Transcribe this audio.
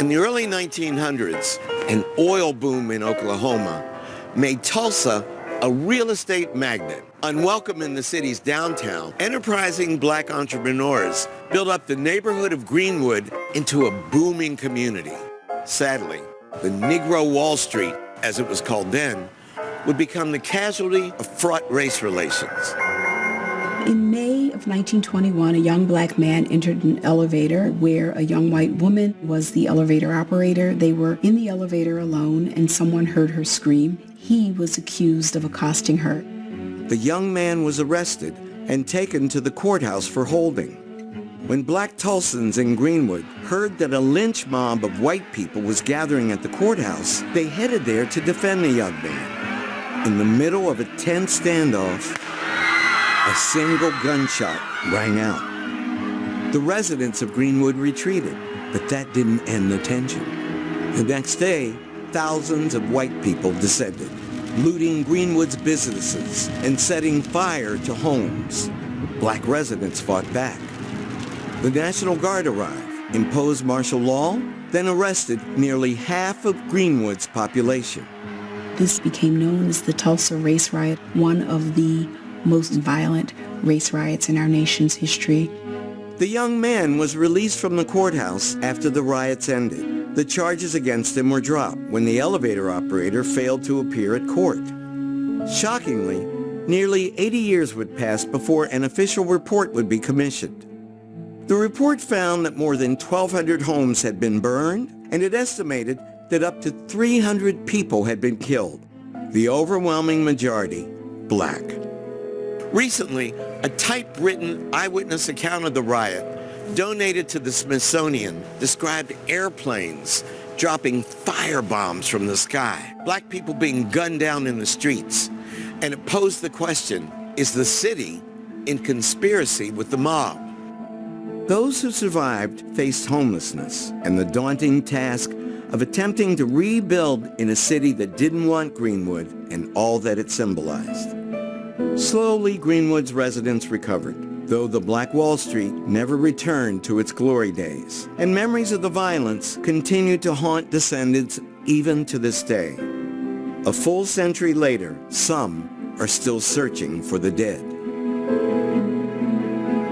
In the early 1900s, an oil boom in Oklahoma made Tulsa a real estate magnet. Unwelcome in the city's downtown, enterprising black entrepreneurs built up the neighborhood of Greenwood into a booming community. Sadly, the Negro Wall Street, as it was called then, would become the casualty of fraught race relations. In May of 1921, a young black man entered an elevator where a young white woman was the elevator operator. They were in the elevator alone, and someone heard her scream. He was accused of accosting her. The young man was arrested and taken to the courthouse for holding. When black Tulsans in Greenwood heard that a lynch mob of white people was gathering at the courthouse, they headed there to defend the young man. In the middle of a tense standoff, a single gunshot rang out. The residents of Greenwood retreated, but that didn't end the tension. The next day, thousands of white people descended, looting Greenwood's businesses and setting fire to homes. Black residents fought back. The National Guard arrived, imposed martial law, then arrested nearly half of Greenwood's population. This became known as the Tulsa Race Riot, one of the most violent race riots in our nation's history. The young man was released from the courthouse after the riots ended. The charges against him were dropped when the elevator operator failed to appear at court. Shockingly, nearly 80 years would pass before an official report would be commissioned. The report found that more than 1,200 homes had been burned, and it estimated that up to 300 people had been killed, the overwhelming majority black. Recently, a typewritten eyewitness account of the riot, donated to the Smithsonian, described airplanes dropping firebombs from the sky, black people being gunned down in the streets, and it posed the question, is the city in conspiracy with the mob? Those who survived faced homelessness and the daunting task of attempting to rebuild in a city that didn't want Greenwood and all that it symbolized. Slowly, Greenwood's residents recovered, though the Black Wall Street never returned to its glory days, and memories of the violence continue to haunt descendants even to this day. A full century later, some are still searching for the dead.